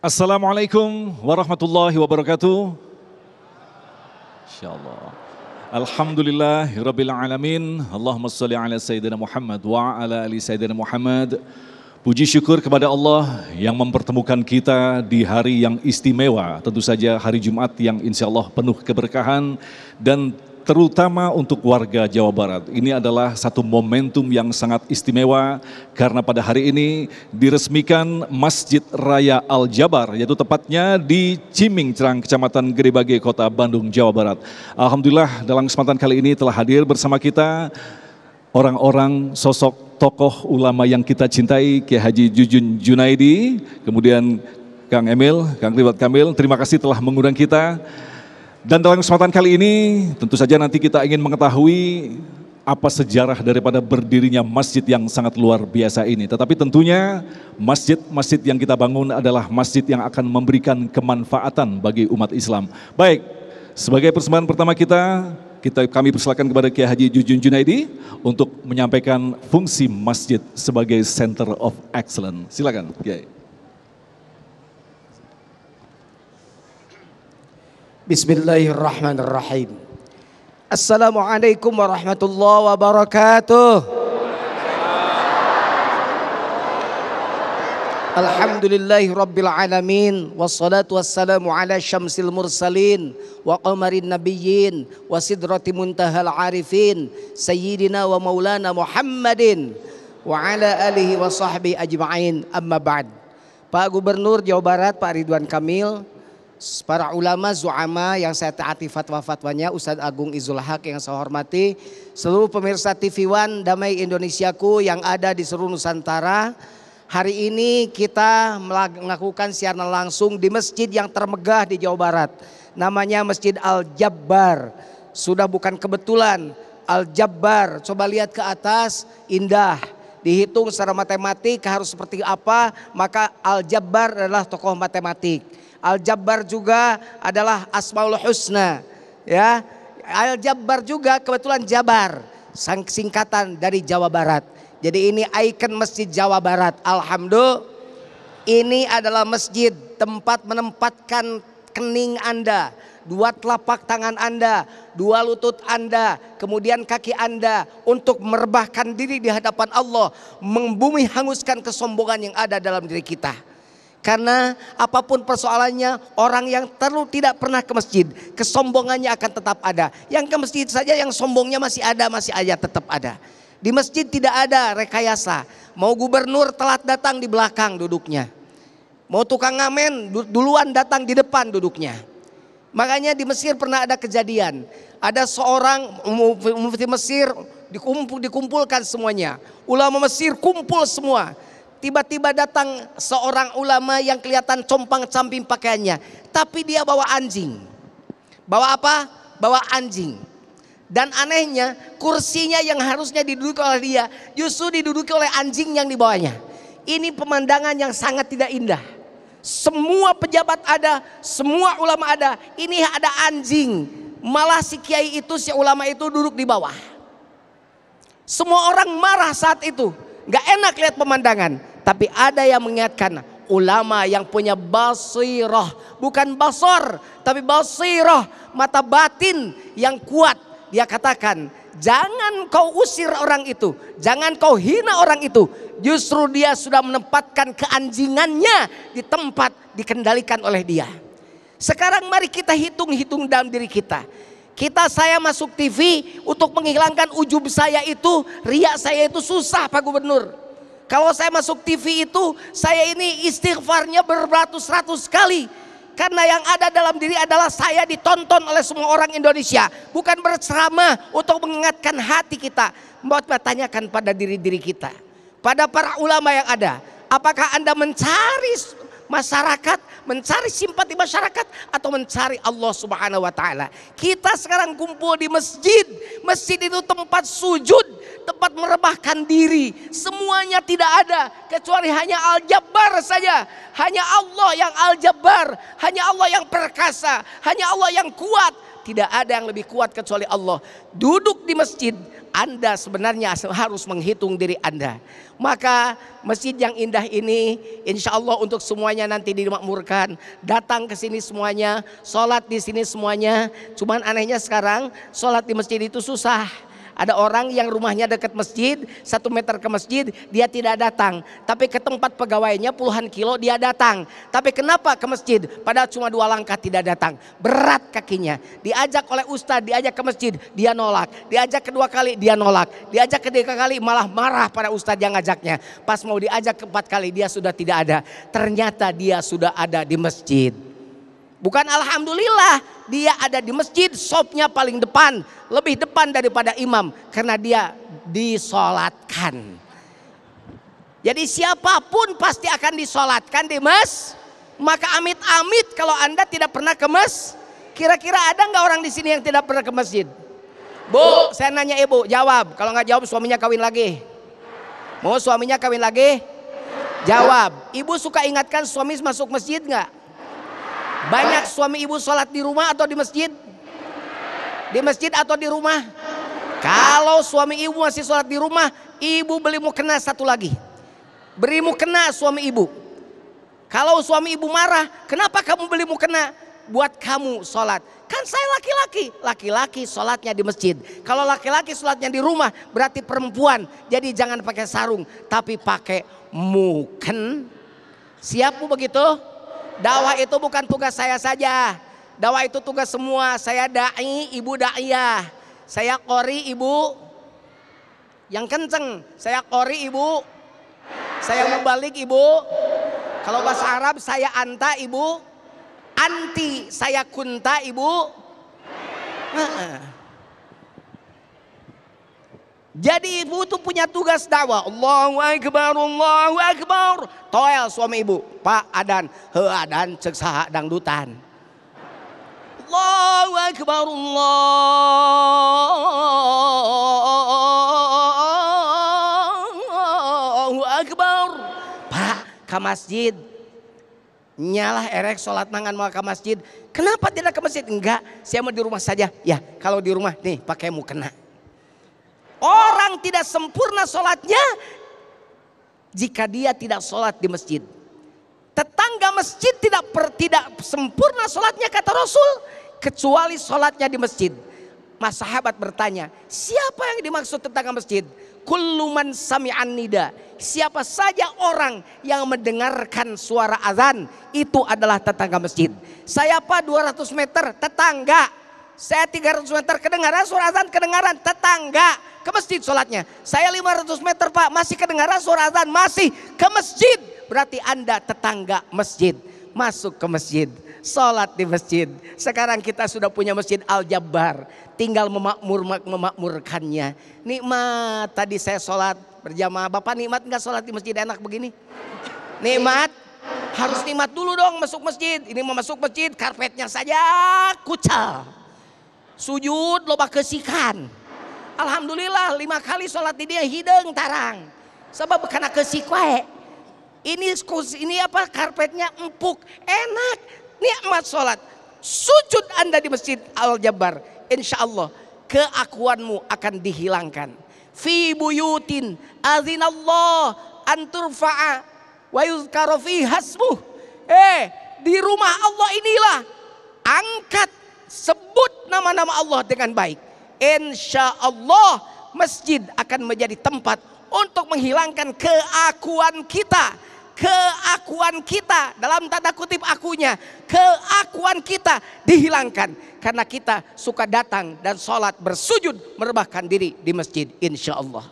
Assalamualaikum warahmatullahi wabarakatuh. Insyaallah. Alhamdulillahirabbil alamin. Allahumma shalli ala sayyidina Muhammad wa ala ali sayyidina Muhammad. Puji syukur kepada Allah yang mempertemukan kita di hari yang istimewa, tentu saja hari Jumat yang insya Allah penuh keberkahan dan terutama untuk warga Jawa Barat. Ini adalah satu momentum yang sangat istimewa karena pada hari ini diresmikan Masjid Raya Al-Jabar, yaitu tepatnya di Cimingcerang, Kecamatan Gedebage, Kota Bandung, Jawa Barat. Alhamdulillah dalam kesempatan kali ini telah hadir bersama kita orang-orang sosok tokoh ulama yang kita cintai, Kiai Haji Jujun Junaidi, kemudian Kang Emil, Kang Ridwan Kamil, terima kasih telah mengundang kita. Dan dalam kesempatan kali ini tentu saja nanti kita ingin mengetahui apa sejarah daripada berdirinya masjid yang sangat luar biasa ini. Tetapi tentunya masjid-masjid yang kita bangun adalah masjid yang akan memberikan kemanfaatan bagi umat Islam. Baik, sebagai persembahan pertama kami persilakan kepada Kiai Haji Jujun Junaidi untuk menyampaikan fungsi masjid sebagai Center of Excellence. Silakan, Kiai. Bismillahirrahmanirrahim. Assalamualaikum warahmatullahi wabarakatuh. Alhamdulillahi rabbil alamin. Wassalatu wassalamu ala syamsil mursalin wa qamarin nabiyyin wa sidrati muntahal arifin sayyidina wa maulana Muhammadin wa ala alihi wa sahbihi ajma'in, amma ba'd. Pak Gubernur Jawa Barat, Pak Ridwan Kamil, para ulama, zu'ama yang saya taati fatwa-fatwanya, Ustadz Agung Izul Haq yang saya hormati, seluruh pemirsa TV One Damai Indonesiaku yang ada di seluruh Nusantara. Hari ini kita melakukan siaran langsung di masjid yang termegah di Jawa Barat. Namanya Masjid Al-Jabbar. Sudah bukan kebetulan, Al-Jabbar. Coba lihat ke atas, indah. Dihitung secara matematik harus seperti apa, maka Al-Jabbar adalah tokoh matematik. Al-Jabbar juga adalah Asmaul Husna, ya. Al-Jabbar juga kebetulan Jabar, singkatan dari Jawa Barat. Jadi ini ikon Masjid Jawa Barat. Alhamdulillah, ini adalah masjid tempat menempatkan kening Anda, dua telapak tangan Anda, dua lutut Anda, kemudian kaki Anda untuk merebahkan diri di hadapan Allah, membumi hanguskan kesombongan yang ada dalam diri kita. Karena apapun persoalannya, orang yang tidak pernah ke masjid, kesombongannya akan tetap ada. Yang ke masjid saja yang sombongnya masih ada, tetap ada. Di masjid tidak ada rekayasa. Mau gubernur telat datang di belakang duduknya. Mau tukang ngamen duluan datang di depan duduknya. Makanya di Mesir pernah ada kejadian. Ada seorang mufti Mesir dikumpulkan semuanya. Ulama Mesir kumpul semua. Tiba-tiba datang seorang ulama yang kelihatan compang-camping pakaiannya, tapi dia bawa anjing. Bawa apa? Bawa anjing. Dan anehnya kursinya yang harusnya diduduki oleh dia justru diduduki oleh anjing yang dibawanya. Ini pemandangan yang sangat tidak indah. Semua pejabat ada, semua ulama ada, ini ada anjing. Malah si kiai itu, si ulama itu duduk di bawah. Semua orang marah saat itu. Gak enak lihat pemandangan. Tapi ada yang mengingatkan, ulama yang punya basirah, bukan basar, tapi basirah, mata batin yang kuat. Dia katakan, jangan kau usir orang itu, jangan kau hina orang itu. Justru dia sudah menempatkan keanjingannya di tempat dikendalikan oleh dia. Sekarang mari kita hitung-hitung dalam diri kita. Saya masuk TV untuk menghilangkan ujub saya itu, riak saya itu susah, Pak Gubernur. Kalau saya masuk TV itu, saya ini istighfarnya beratus-ratus kali. Karena yang ada dalam diri adalah saya ditonton oleh semua orang Indonesia. Bukan berceramah untuk mengingatkan hati kita. Mau tanyakan pada diri-diri kita. Pada para ulama yang ada. Apakah Anda mencari masyarakat, mencari simpati masyarakat, atau mencari Allah Subhanahu wa Ta'ala? Kita sekarang kumpul di masjid. Masjid itu tempat sujud, tempat merebahkan diri. Semuanya tidak ada kecuali hanya Al-Jabbar saja. Hanya Allah yang Al-Jabbar, hanya Allah yang perkasa, hanya Allah yang kuat. tidak ada yang lebih kuat kecuali Allah. Duduk di masjid, Anda sebenarnya harus menghitung diri Anda. Maka masjid yang indah ini insya Allah untuk semuanya nanti dimakmurkan. Datang ke sini semuanya, sholat di sini semuanya. Cuman anehnya sekarang sholat di masjid itu susah. Ada orang yang rumahnya dekat masjid, 1 meter ke masjid, dia tidak datang. Tapi ke tempat pegawainya puluhan kilo dia datang. Tapi kenapa ke masjid? Padahal cuma 2 langkah tidak datang. Berat kakinya. Diajak oleh ustadz, diajak ke masjid, dia nolak. Diajak kedua kali, dia nolak. Diajak ketiga kali, malah marah pada ustadz yang ngajaknya. Pas mau diajak keempat kali, dia sudah tidak ada. Ternyata dia sudah ada di masjid. Bukan alhamdulillah, dia ada di masjid, sopnya paling depan, lebih depan daripada imam, karena dia disolatkan. Jadi siapapun pasti akan disolatkan di masjid. Maka amit-amit kalau Anda tidak pernah ke masjid. Kira-kira ada nggak orang di sini yang tidak pernah ke masjid? Bu, saya nanya ibu, jawab. Kalau nggak jawab suaminya kawin lagi. Mau suaminya kawin lagi? Jawab. Ibu suka ingatkan suami masuk masjid nggak? Banyak suami ibu sholat di rumah atau di masjid? Di masjid atau di rumah? Kalau suami ibu masih sholat di rumah, ibu beli mukena 1 lagi. Beri mukena suami ibu. Kalau suami ibu marah, kenapa kamu beli mukena? Buat kamu sholat. Kan saya laki-laki. Laki-laki sholatnya di masjid. Kalau laki-laki sholatnya di rumah, berarti perempuan. Jadi jangan pakai sarung, tapi pakai muken. Siap bu begitu? Dakwah itu bukan tugas saya saja. Dakwah itu tugas semua. Saya da'i, ibu da'iyah. Saya qori, ibu yang kenceng. Saya qori, ibu. Saya mubalik, ibu. Kalau bahasa Arab saya anta, ibu. Anti, saya kunta, ibu. Jadi ibu itu punya tugas dakwah. Allahu Akbar, Allahu Akbar. Toel suami ibu, Pak adan, adan cek saha dangdutan. Allahu Akbar, Allahu Akbar. Pak, ke masjid. Nyalah erek sholat nangan mau ke masjid. Kenapa tidak ke masjid? Enggak, saya mau di rumah saja. Ya, kalau di rumah nih pakai mukena. Orang tidak sempurna sholatnya jika dia tidak sholat di masjid. Tetangga masjid tidak sempurna sholatnya kata Rasul, kecuali sholatnya di masjid. Mas sahabat bertanya, siapa yang dimaksud tetangga masjid? Kullu man sami'an nida. Siapa saja orang yang mendengarkan suara azan, itu adalah tetangga masjid. Saya apa 200 meter tetangga. Saya 300 meter kedengaran suara azan, kedengaran tetangga. Ke masjid sholatnya. Saya 500 meter pak, masih kedengaran suara azan, masih ke masjid. Berarti Anda tetangga masjid. Masuk ke masjid, sholat di masjid. Sekarang kita sudah punya masjid Al-Jabbar. Tinggal memakmurkannya. Nikmat, tadi saya sholat berjamaah. Bapak nikmat nggak sholat di masjid enak begini? Nikmat, harus nikmat dulu dong masuk masjid. Ini mau masuk masjid, karpetnya saja kucal. Sujud loba kesikan. Alhamdulillah 5 kali sholat di dia hidung tarang. Sebab karena kesik wae. Ini apa karpetnya empuk, enak, nikmat sholat. Sujud Anda di masjid Al-Jabbar, insya Allah keakuanmu akan dihilangkan. Fi buyutin azinallah anturfa'a wa yuzkara fi hasmuh. Di rumah Allah inilah angkat, sebut nama-nama Allah dengan baik. Insya Allah masjid akan menjadi tempat untuk menghilangkan keakuan kita. Keakuan kita dalam tanda kutip akunya. Keakuan kita dihilangkan. Karena kita suka datang dan sholat bersujud merebahkan diri di masjid insya Allah.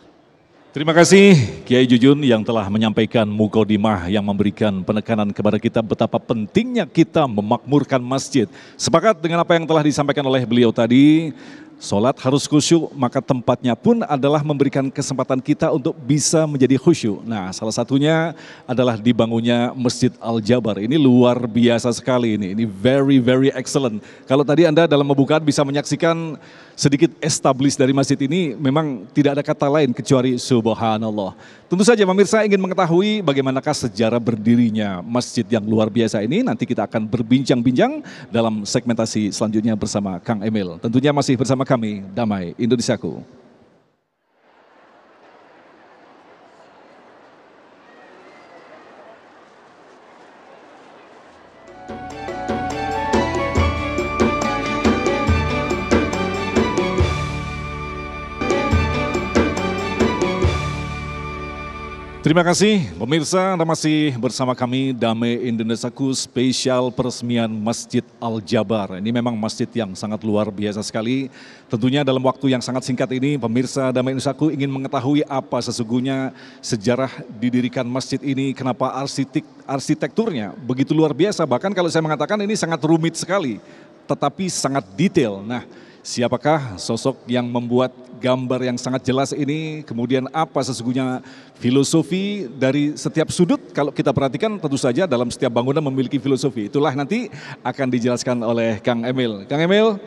Terima kasih Kiai Jujun yang telah menyampaikan mukaddimah yang memberikan penekanan kepada kita betapa pentingnya kita memakmurkan masjid. Sepakat dengan apa yang telah disampaikan oleh beliau tadi, Sholat harus khusyuk, maka tempatnya pun adalah memberikan kesempatan kita untuk bisa menjadi khusyuk. Nah, salah satunya adalah dibangunnya Masjid Al-Jabar. Ini luar biasa sekali ini very very excellent. Kalau tadi Anda dalam pembukaan bisa menyaksikan sedikit establish dari masjid ini, memang tidak ada kata lain kecuali subhanallah. Tentu saja pemirsa ingin mengetahui bagaimanakah sejarah berdirinya masjid yang luar biasa ini. Nanti kita akan berbincang-bincang dalam segmentasi selanjutnya bersama Kang Emil. Tentunya masih bersama kami, Damai Indonesiaku. Terima kasih pemirsa, Anda masih bersama kami Damai Indonesiaku spesial peresmian Masjid Al-Jabar. Ini memang masjid yang sangat luar biasa sekali. Tentunya dalam waktu yang sangat singkat ini pemirsa Damai Indonesiaku ingin mengetahui apa sesungguhnya sejarah didirikan masjid ini, kenapa arsitekturnya begitu luar biasa. Bahkan kalau saya mengatakan ini sangat rumit sekali, tetapi sangat detail. Nah, siapakah sosok yang membuat gambar yang sangat jelas ini, kemudian apa sesungguhnya filosofi dari setiap sudut. Kalau kita perhatikan tentu saja dalam setiap bangunan memiliki filosofi. Itulah nanti akan dijelaskan oleh Kang Emil. Kang Emil,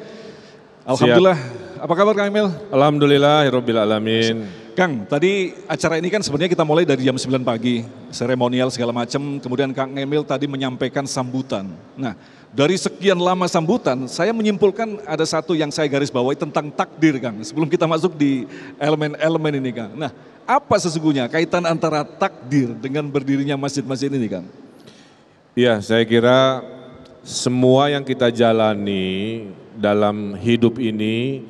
alhamdulillah. Siap. Apa kabar Kang Emil? Alhamdulillah, Rabbil Alamin. Kang, tadi acara ini kan sebenarnya kita mulai dari jam 9 pagi, seremonial segala macam, kemudian Kang Emil tadi menyampaikan sambutan. Nah, dari sekian lama sambutan, saya menyimpulkan ada satu yang saya garis bawahi tentang takdir, Kang. Sebelum kita masuk di elemen-elemen ini, Kang. Nah, apa sesungguhnya kaitan antara takdir dengan berdirinya masjid-masjid ini, Kang? Iya, saya kira semua yang kita jalani dalam hidup ini,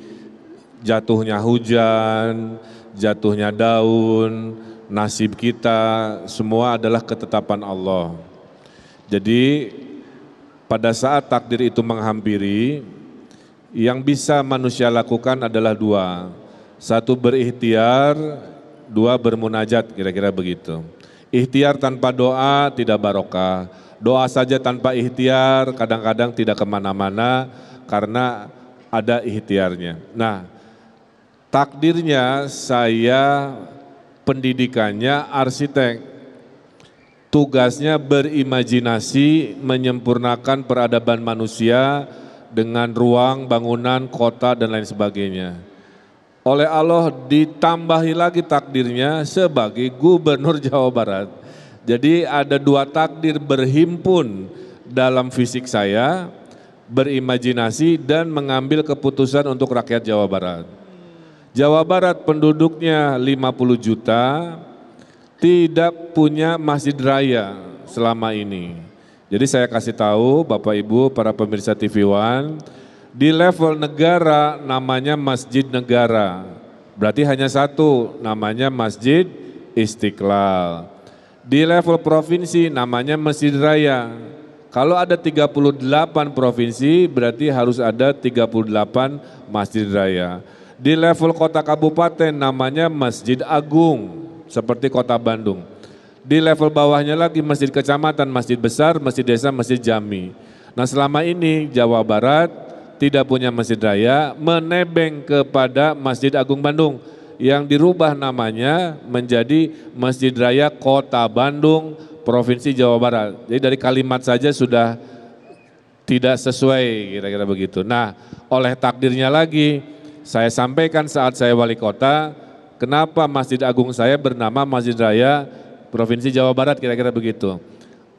jatuhnya hujan, jatuhnya daun, nasib kita, semua adalah ketetapan Allah. Jadi, pada saat takdir itu menghampiri, yang bisa manusia lakukan adalah dua. Satu berikhtiar, dua bermunajat, kira-kira begitu. Ikhtiar tanpa doa tidak barokah. Doa saja tanpa ikhtiar kadang-kadang tidak kemana-mana karena ada ikhtiarnya. Nah, takdirnya saya pendidikannya arsitek. Tugasnya berimajinasi, menyempurnakan peradaban manusia dengan ruang, bangunan, kota, dan lain sebagainya. Oleh Allah ditambahi lagi takdirnya sebagai gubernur Jawa Barat. Jadi ada dua takdir berhimpun dalam fisik saya, berimajinasi dan mengambil keputusan untuk rakyat Jawa Barat. Jawa Barat penduduknya 50 juta, tidak punya masjid raya selama ini. Jadi saya kasih tahu Bapak Ibu para pemirsa TV One, di level negara namanya Masjid Negara. Berarti hanya satu, namanya Masjid Istiqlal. Di level provinsi namanya Masjid Raya. Kalau ada 38 provinsi berarti harus ada 38 Masjid Raya. Di level kota kabupaten namanya Masjid Agung. Seperti kota Bandung. Di level bawahnya lagi masjid kecamatan, masjid besar, masjid desa, masjid jami. Nah selama ini Jawa Barat tidak punya masjid raya, menebeng kepada Masjid Agung Bandung yang dirubah namanya menjadi Masjid Raya Kota Bandung, Provinsi Jawa Barat. Jadi dari kalimat saja sudah tidak sesuai kira-kira begitu. Nah oleh takdirnya lagi saya sampaikan saat saya wali kota, kenapa Masjid Agung saya bernama Masjid Raya Provinsi Jawa Barat, kira-kira begitu.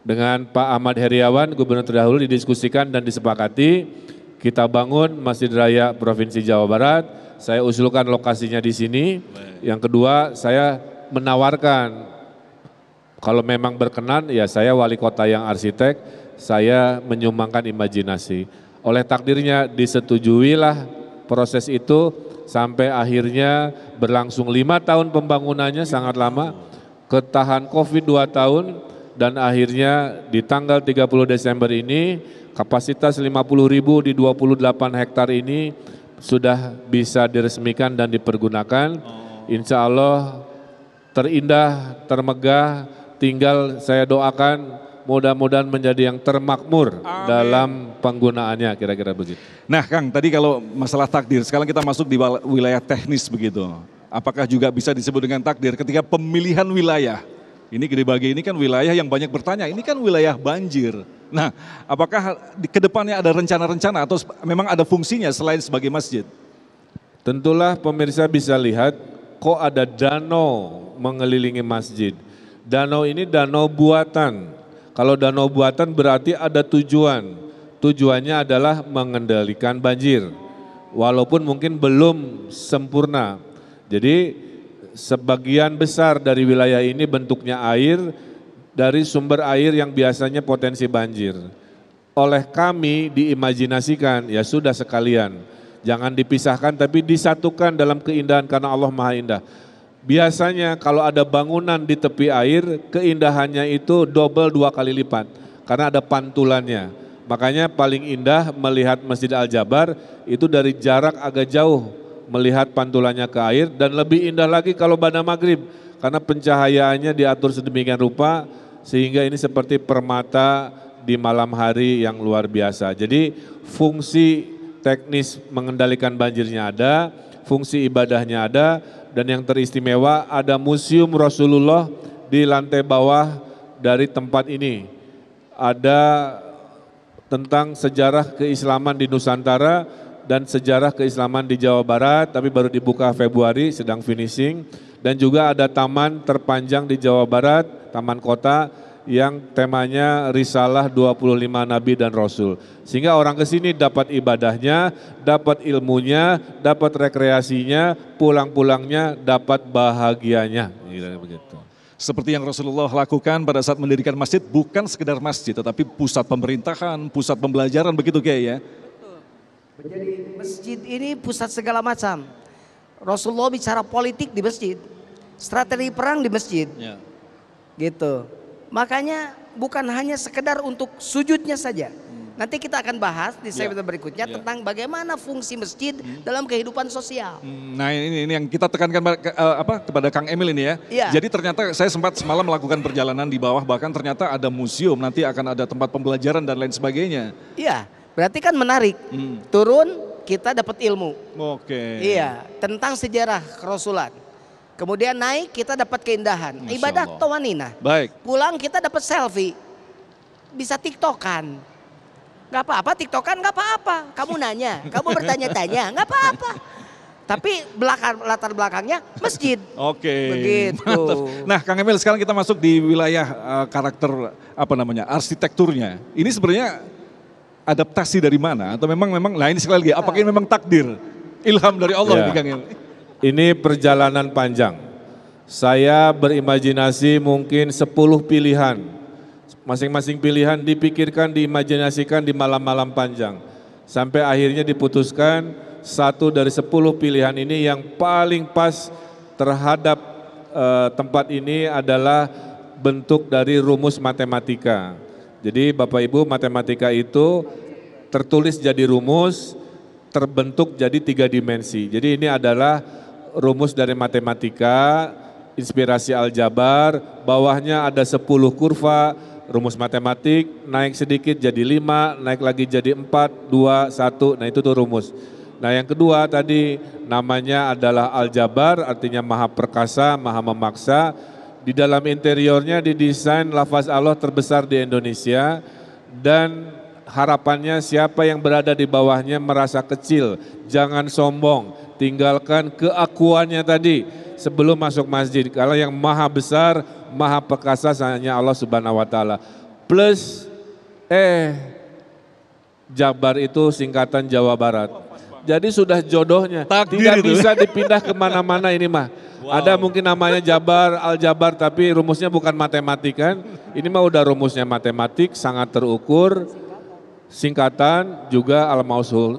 Dengan Pak Ahmad Heriawan, Gubernur terdahulu didiskusikan dan disepakati, kita bangun Masjid Raya Provinsi Jawa Barat, saya usulkan lokasinya di sini. Yang kedua, saya menawarkan, kalau memang berkenan, ya saya wali kota yang arsitek, saya menyumbangkan imajinasi. Oleh takdirnya disetujuilah proses itu, sampai akhirnya berlangsung 5 tahun pembangunannya, sangat lama, ketahan COVID 2 tahun, dan akhirnya di tanggal 30 Desember ini kapasitas 50.000 di 28 hektar ini sudah bisa diresmikan dan dipergunakan. Insya Allah terindah, termegah, tinggal saya doakan mudah-mudahan menjadi yang termakmur dalam penggunaannya, kira-kira begitu. Nah Kang, tadi kalau masalah takdir, sekarang kita masuk di wilayah teknis begitu. Apakah juga bisa disebut dengan takdir ketika pemilihan wilayah? Ini Gede Bage ini kan wilayah yang banyak bertanya, ini kan wilayah banjir. Nah, apakah ke depannya ada rencana-rencana atau memang ada fungsinya selain sebagai masjid? Tentulah pemirsa bisa lihat kok ada danau mengelilingi masjid. Danau ini danau buatan. Kalau danau buatan berarti ada tujuan. Tujuannya adalah mengendalikan banjir. Walaupun mungkin belum sempurna. Jadi sebagian besar dari wilayah ini bentuknya air dari sumber air yang biasanya potensi banjir. Oleh kami diimajinasikan, ya sudah sekalian. Jangan dipisahkan tapi disatukan dalam keindahan karena Allah Maha Indah. Biasanya kalau ada bangunan di tepi air, keindahannya itu double 2 kali lipat. Karena ada pantulannya. Makanya paling indah melihat Masjid Al-Jabar itu dari jarak agak jauh. Melihat pantulannya ke air dan lebih indah lagi kalau pada maghrib. Karena pencahayaannya diatur sedemikian rupa sehingga ini seperti permata di malam hari yang luar biasa. Jadi fungsi teknis mengendalikan banjirnya ada, fungsi ibadahnya ada, dan yang teristimewa ada museum Rasulullah di lantai bawah dari tempat ini. Ada tentang sejarah keislaman di Nusantara dan sejarah keislaman di Jawa Barat, tapi baru dibuka Februari, sedang finishing. Dan juga ada taman terpanjang di Jawa Barat, taman kota yang temanya Risalah 25 Nabi dan Rasul. Sehingga orang ke sini dapat ibadahnya, dapat ilmunya, dapat rekreasinya, pulang-pulangnya dapat bahagianya. Begitu. Seperti yang Rasulullah lakukan pada saat mendirikan masjid, bukan sekedar masjid, tetapi pusat pemerintahan, pusat pembelajaran, begitu kayak ya? Jadi masjid ini pusat segala macam. Rasulullah bicara politik di masjid, strategi perang di masjid, gitu. Makanya bukan hanya sekedar untuk sujudnya saja. Nanti kita akan bahas di segmen berikutnya tentang bagaimana fungsi masjid dalam kehidupan sosial. Nah ini yang kita tekankan kepada Kang Emil ini ya. Jadi ternyata saya sempat semalam melakukan perjalanan di bawah, bahkan ternyata ada museum, nanti akan ada tempat pembelajaran dan lain sebagainya. Iya, berarti kan menarik. Turun kita dapat ilmu. Oke. Iya, tentang sejarah kerasulan. Kemudian naik kita dapat keindahan. Ibadah tawanina. Baik. Pulang kita dapat selfie. Bisa tiktokan. Gak apa-apa, tiktokan gak apa-apa. Kamu nanya, kamu bertanya-tanya, gak apa-apa. Tapi latar belakangnya masjid. Oke. Begitu. Mantap. Nah, Kang Emil, sekarang kita masuk di wilayah karakter arsitekturnya. Ini sebenarnya adaptasi dari mana? Atau memang nah ini sekali lagi, apakah ini memang takdir? Ilham dari Allah ini Kang Emil? Ini perjalanan panjang. Saya berimajinasi mungkin 10 pilihan. Masing-masing pilihan dipikirkan, diimajinasikan di malam-malam panjang. Sampai akhirnya diputuskan satu dari 10 pilihan ini yang paling pas terhadap tempat ini adalah bentuk dari rumus matematika. Jadi Bapak Ibu, matematika itu tertulis jadi rumus, terbentuk jadi 3 dimensi. Jadi ini adalah rumus dari matematika, inspirasi Al-Jabar, bawahnya ada 10 kurva, rumus matematik, naik sedikit jadi 5, naik lagi jadi 4, 2, 1, nah itu tuh rumus. Nah yang kedua tadi namanya adalah Al-Jabar, artinya maha perkasa, maha memaksa. Di dalam interiornya didesain lafaz Allah terbesar di Indonesia dan harapannya siapa yang berada di bawahnya merasa kecil, jangan sombong, tinggalkan keakuannya tadi sebelum masuk masjid. Kalau yang maha besar, maha perkasa hanya Allah Subhanahu wa taala. Plus Jabar itu singkatan Jawa Barat. Jadi sudah jodohnya, tidak bisa dipindah kemana-mana ini mah. Wow. Ada mungkin namanya Jabar, Al-Jabar, tapi rumusnya bukan matematik kan. Ini mah udah rumusnya matematik, sangat terukur, singkatan juga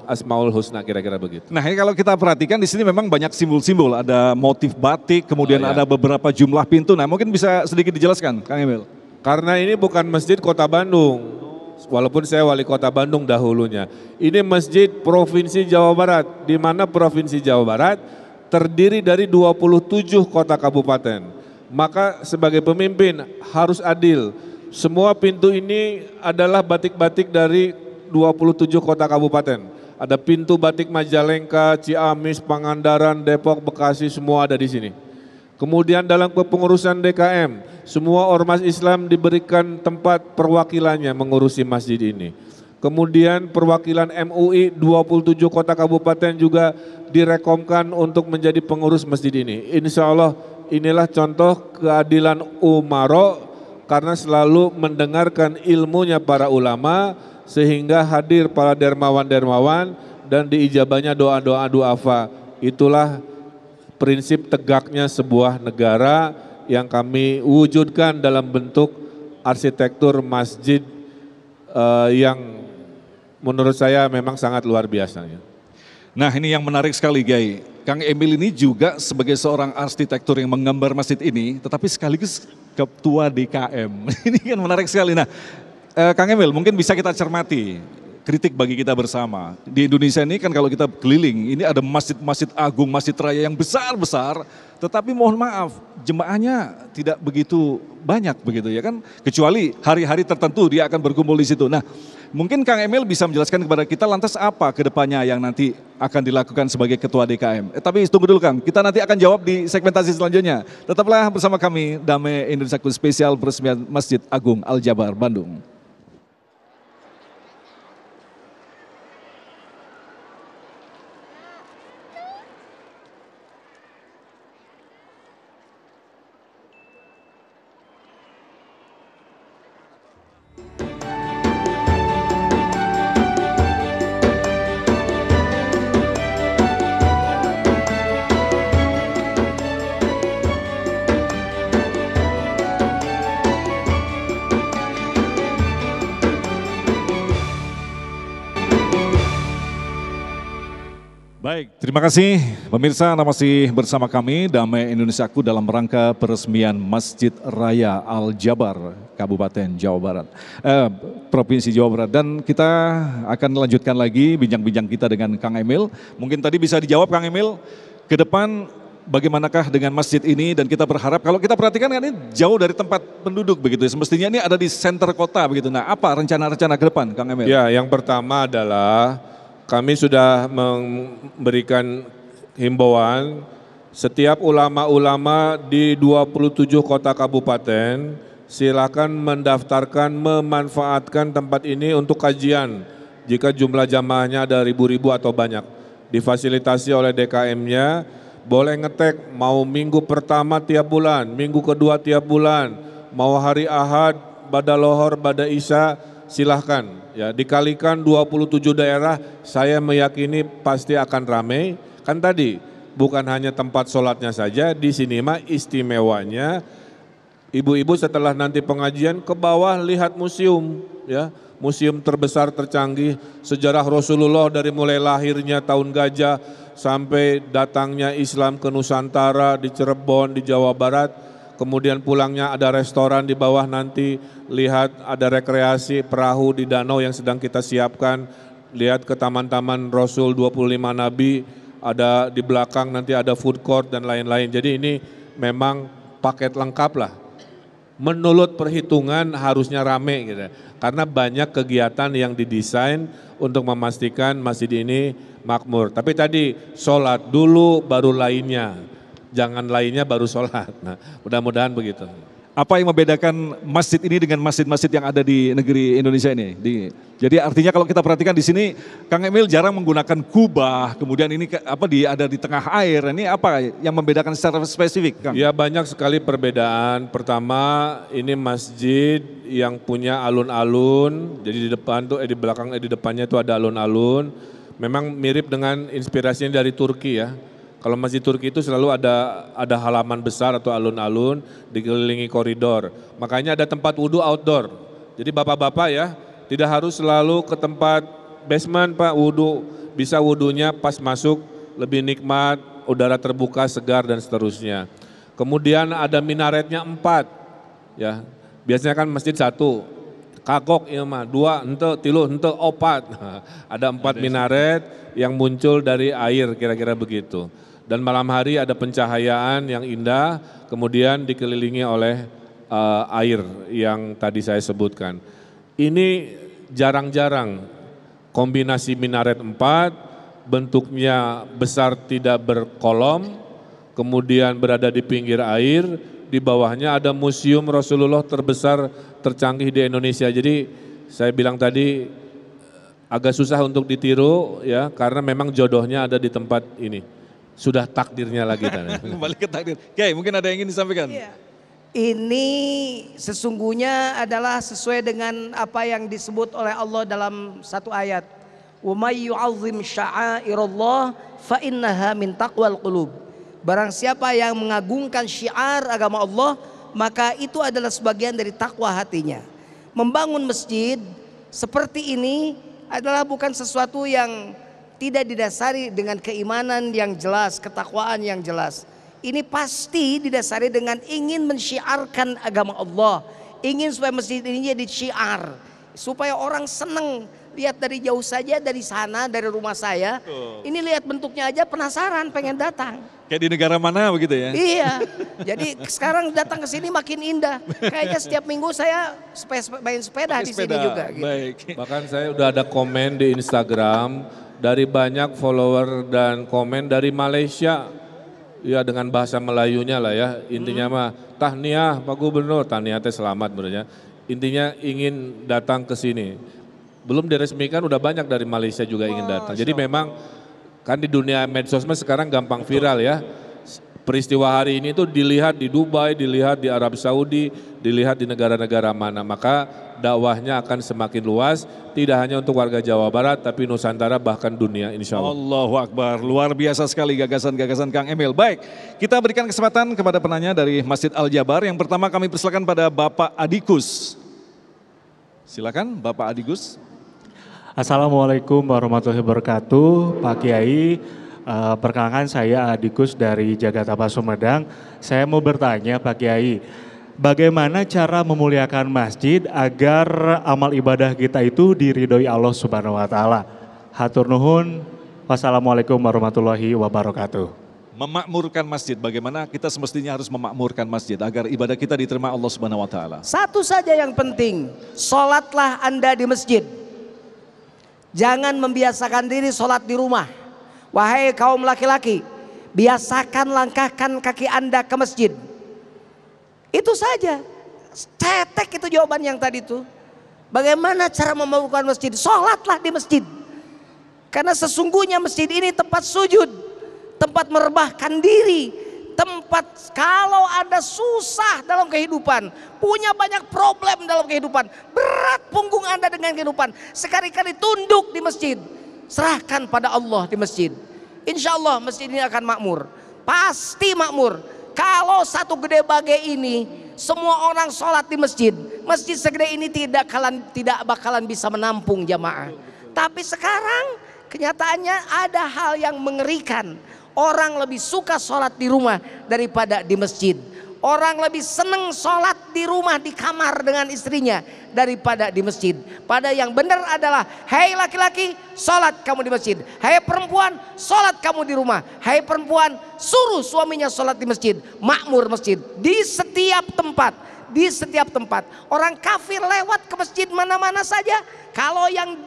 Asmaul Husna, kira-kira begitu. Nah ini kalau kita perhatikan di sini memang banyak simbol-simbol, ada motif batik, kemudian ada beberapa jumlah pintu. Nah mungkin bisa sedikit dijelaskan Kang Emil. Karena ini bukan masjid Kota Bandung, walaupun saya wali kota Bandung dahulunya. Ini masjid Provinsi Jawa Barat, di mana Provinsi Jawa Barat terdiri dari 27 kota kabupaten. Maka sebagai pemimpin harus adil. Semua pintu ini adalah batik-batik dari 27 kota kabupaten. Ada pintu batik Majalengka, Ciamis, Pangandaran, Depok, Bekasi, semua ada di sini. Kemudian dalam kepengurusan DKM, semua ormas Islam diberikan tempat perwakilannya mengurusi masjid ini. Kemudian perwakilan MUI 27 kota kabupaten juga direkomkan untuk menjadi pengurus masjid ini. Insya Allah inilah contoh keadilan umaro karena selalu mendengarkan ilmunya para ulama sehingga hadir para dermawan-dermawan dan diijabahnya doa-doa duafa. Itulah prinsip tegaknya sebuah negara yang kami wujudkan dalam bentuk arsitektur masjid yang menurut saya memang sangat luar biasa. Nah ini yang menarik sekali Gai. Kang Emil ini juga sebagai seorang arsitektur yang menggambar masjid ini, tetapi sekaligus ketua DKM. Ini kan menarik sekali. Nah Kang Emil mungkin bisa kita cermati, kritik bagi kita bersama. Di Indonesia ini kan kalau kita keliling, ini ada masjid-masjid agung, masjid raya yang besar-besar, tetapi mohon maaf, jemaahnya tidak begitu banyak begitu ya kan, kecuali hari-hari tertentu dia akan berkumpul di situ. Nah, mungkin Kang Emil bisa menjelaskan kepada kita lantas apa ke depannya yang nanti akan dilakukan sebagai ketua DKM. Tapi tunggu dulu Kang, kita nanti akan jawab di segmentasi selanjutnya. Tetaplah bersama kami, Damai Indonesiaku Spesial Peresmian Masjid Agung Al-Jabar, Bandung. Baik, terima kasih pemirsa, Anda masih bersama kami Damai Indonesiaku dalam rangka peresmian Masjid Raya Al-Jabar, Kabupaten Jawa Barat, Provinsi Jawa Barat. Dan kita akan lanjutkan lagi bincang-bincang kita dengan Kang Emil. Mungkin tadi bisa dijawab Kang Emil, ke depan bagaimanakah dengan masjid ini, dan kita berharap kalau kita perhatikan kan ini jauh dari tempat penduduk begitu, semestinya ini ada di center kota begitu. Nah apa rencana-rencana ke depan Kang Emil? Ya, yang pertama adalah kami sudah memberikan himbauan setiap ulama-ulama di 27 kota kabupaten silakan mendaftarkan, memanfaatkan tempat ini untuk kajian jika jumlah jamaahnya ada ribu-ribu atau banyak. Difasilitasi oleh DKM-nya, boleh ngetek mau minggu pertama tiap bulan, minggu kedua tiap bulan, mau hari Ahad, pada lohor, pada isya, silahkan. Ya, dikalikan 27 daerah, saya meyakini pasti akan ramai. Kan tadi bukan hanya tempat sholatnya saja, di sini mah istimewanya ibu-ibu setelah nanti pengajian ke bawah lihat museum, ya, museum terbesar tercanggih sejarah Rasulullah dari mulai lahirnya tahun gajah sampai datangnya Islam ke Nusantara di Cirebon di Jawa Barat. Kemudian pulangnya ada restoran di bawah, nanti lihat ada rekreasi perahu di danau yang sedang kita siapkan, lihat ke taman-taman Rasul 25 Nabi, ada di belakang nanti ada food court dan lain-lain. Jadi ini memang paket lengkap lah. Menurut perhitungan harusnya rame gitu, karena banyak kegiatan yang didesain untuk memastikan masjid ini makmur. Tapi tadi sholat dulu baru lainnya. Jangan lainnya baru sholat. Nah, mudah-mudahan begitu. Apa yang membedakan masjid ini dengan masjid-masjid yang ada di negeri Indonesia ini? Jadi artinya kalau kita perhatikan di sini, Kang Emil jarang menggunakan kubah, kemudian ini ada di tengah air. Ini apa yang membedakan secara spesifik, Kang? Ya, banyak sekali perbedaan. Pertama, ini masjid yang punya alun-alun. Jadi di depan tuh, di belakang, di depannya itu ada alun-alun. Memang mirip dengan inspirasinya dari Turki ya. Kalau masjid Turki itu selalu ada halaman besar atau alun-alun dikelilingi koridor. Makanya ada tempat wudhu outdoor. Jadi bapak-bapak ya tidak harus selalu ke tempat basement Pak wudhu. Bisa wudhunya pas masuk lebih nikmat, udara terbuka, segar dan seterusnya. Kemudian ada minaretnya 4. Ya, biasanya kan masjid 1. Kagok ya mah 2, ente, 3, ente, 4. Ada 4 minaret yang muncul dari air kira-kira begitu. Dan malam hari ada pencahayaan yang indah, kemudian dikelilingi oleh air yang tadi saya sebutkan. Ini jarang-jarang kombinasi minaret 4, bentuknya besar tidak berkolom, kemudian berada di pinggir air, di bawahnya ada museum Rasulullah terbesar tercanggih di Indonesia. Jadi saya bilang tadi agak susah untuk ditiru ya, karena memang jodohnya ada di tempat ini. Sudah takdirnya lagi. Kembali ke takdir. Kiai, mungkin ada yang ingin disampaikan? Iya. Ini sesungguhnya adalah sesuai dengan apa yang disebut oleh Allah dalam satu ayat. Wa may yu'azzim sya'airallah fa innaha min taqwal qulub. Barang siapa yang mengagungkan syiar agama Allah, maka itu adalah sebagian dari takwa hatinya. Membangun masjid seperti ini adalah bukan sesuatu yang tidak didasari dengan keimanan yang jelas, ketakwaan yang jelas. Ini pasti didasari dengan ingin mensyiarkan agama Allah, ingin supaya masjid ini jadi syiar, supaya orang senang lihat dari jauh saja, dari sana, dari rumah saya. Ini lihat bentuknya aja penasaran, pengen datang. Kayak di negara mana begitu ya? Iya, jadi sekarang datang ke sini makin indah. Kayaknya setiap minggu saya main sepeda di sini juga. Gitu. Baik. Bahkan saya udah ada komen di Instagram dari banyak follower dan komen dari Malaysia. Ya dengan bahasa Melayunya lah ya, intinya mah tahniah Pak Gubernur, tahniah teh selamat berarti. Intinya ingin datang ke sini. Belum diresmikan udah banyak dari Malaysia juga ingin datang. Jadi memang kan di dunia medsos sekarang gampang viral ya. Peristiwa hari ini tuh dilihat di Dubai, dilihat di Arab Saudi, dilihat di negara-negara mana. Maka dakwahnya akan semakin luas, tidak hanya untuk warga Jawa Barat, tapi Nusantara bahkan dunia insya Allah. Allahu Akbar, luar biasa sekali gagasan-gagasan Kang Emil. Baik, kita berikan kesempatan kepada penanya dari Masjid Al-Jabar. Yang pertama kami persilakan pada Bapak Adikus. Silakan Bapak Adikus. Assalamualaikum warahmatullahi wabarakatuh, Pak Kiai. Perkenalkan saya Adikus dari Jagatapa Sumedang. Saya mau bertanya Pak Kiai, bagaimana cara memuliakan masjid agar amal ibadah kita itu diridhoi Allah Subhanahu wa taala? Hatur nuhun. Wassalamualaikum warahmatullahi wabarakatuh. Memakmurkan masjid, bagaimana kita semestinya harus memakmurkan masjid agar ibadah kita diterima Allah Subhanahu wa taala? Satu saja yang penting, sholatlah Anda di masjid. Jangan membiasakan diri sholat di rumah. Wahai kaum laki-laki, biasakan langkahkan kaki Anda ke masjid. Itu saja. Cetek itu jawaban yang tadi itu. Bagaimana cara membangun masjid? Sholatlah di masjid. Karena sesungguhnya masjid ini tempat sujud, tempat merebahkan diri, tempat kalau ada susah dalam kehidupan, punya banyak problem dalam kehidupan, berat punggung Anda dengan kehidupan, sekali-kali tunduk di masjid, serahkan pada Allah di masjid. Insya Allah masjid ini akan makmur, pasti makmur. Kalau satu gede bagai ini semua orang sholat di masjid, masjid segede ini tidak bakalan bisa menampung jamaah. Tapi sekarang kenyataannya ada hal yang mengerikan. Orang lebih suka sholat di rumah daripada di masjid. Orang lebih senang sholat di rumah di kamar dengan istrinya daripada di masjid. Pada yang benar adalah, hei laki-laki sholat kamu di masjid, hei perempuan sholat kamu di rumah. Hei perempuan suruh suaminya sholat di masjid. Makmur masjid di setiap tempat. Di setiap tempat. Orang kafir lewat ke masjid mana-mana saja. Kalau yang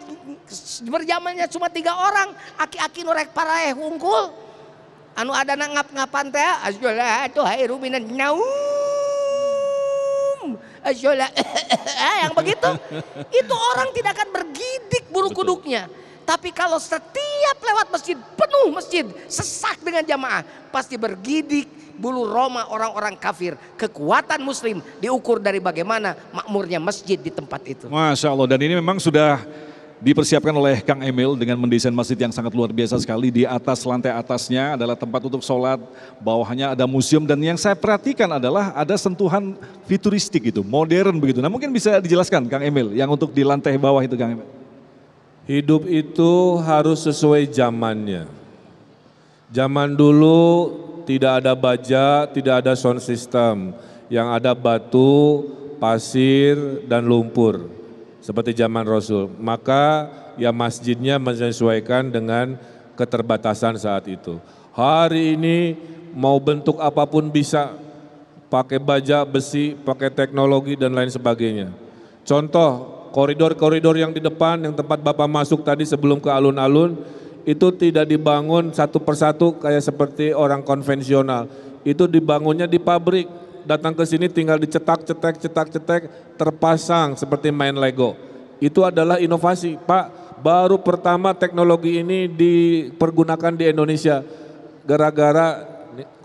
berjamaahnya cuma 3 orang, aki-aki norek paraeh hungkul. Anu ada ngap-ngapan teh, as-sholatu khairum minan naum. As-sholat yang begitu, itu orang tidak akan bergidik bulu kuduknya. Tapi kalau setiap lewat masjid, penuh masjid, sesak dengan jamaah, pasti bergidik bulu roma orang-orang kafir. Kekuatan muslim diukur dari bagaimana makmurnya masjid di tempat itu. Masya Allah, dan ini memang sudah dipersiapkan oleh Kang Emil dengan mendesain masjid yang sangat luar biasa sekali. Di atas lantai atasnya adalah tempat untuk sholat, bawahnya ada museum, dan yang saya perhatikan adalah ada sentuhan futuristik itu, modern begitu. Nah mungkin bisa dijelaskan Kang Emil yang untuk di lantai bawah itu Kang Emil. Hidup itu harus sesuai zamannya. Zaman dulu tidak ada baja, tidak ada sound system, yang ada batu, pasir, dan lumpur. Seperti zaman Rasul, maka ya masjidnya menyesuaikan dengan keterbatasan saat itu. Hari ini mau bentuk apapun bisa, pakai baja, besi, pakai teknologi dan lain sebagainya. Contoh, koridor-koridor yang di depan, yang tempat Bapak masuk tadi sebelum ke alun-alun, itu tidak dibangun satu persatu kayak seperti orang konvensional. Itu dibangunnya di pabrik, datang ke sini tinggal dicetak, cetek, terpasang seperti main Lego. Itu adalah inovasi, Pak. Baru pertama teknologi ini dipergunakan di Indonesia. Gara-gara